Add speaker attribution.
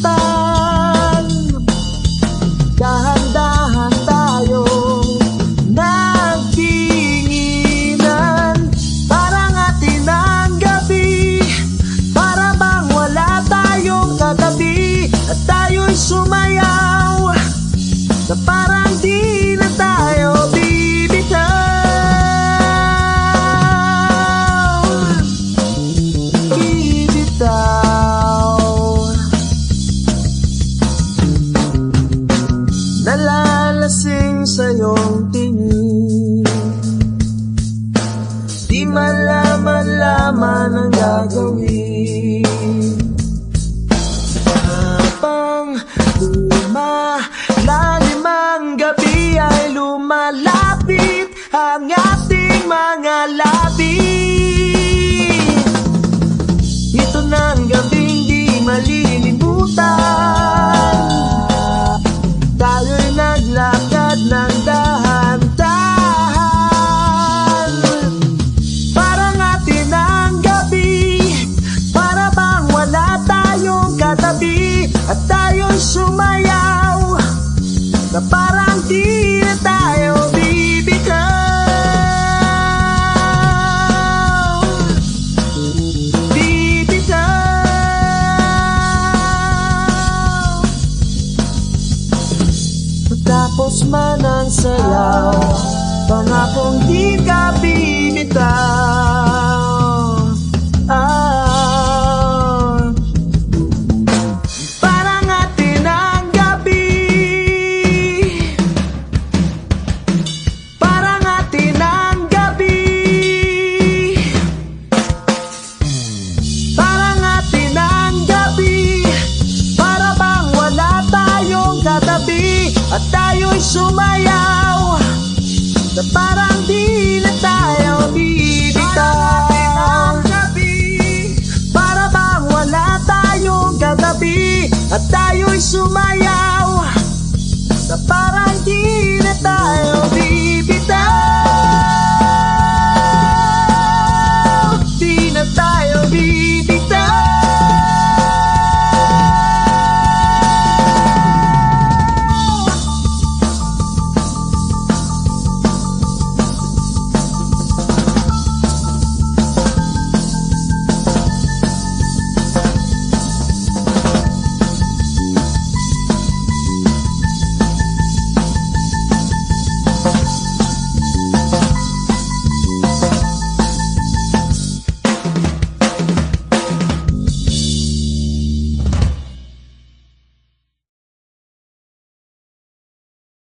Speaker 1: kalimutan. Dahan-dahan tayong nagtinginan, parang atin ang gabi, para bang wala tayong katabi. At tayo'y sumayaw na parang di na tayo nalalasing sa iyong tingin, di malaman-laman ang gagawin. Habang lumalalim ang gabi ay lumalapit ang ating mga labi. Ito ng gabing di malilimutan, tayo'y naglakad ng dahan-dahan, parang atin ang gabi, para bang wala tayong katabi. At tayo'y sumayaw na parang di na tayo bibitaw. Matapos man ang sayaw, pangakong di ka bibitaw. Parang atin ang gabi, parang atin ang gabi, parang atin ang gabi, para bang wala tayong katabi. At tayo'y sumayaw na parang di na tayo bibitaw. Para bang wala tayong katabi. At tayo'y sumayaw na parang di na tayo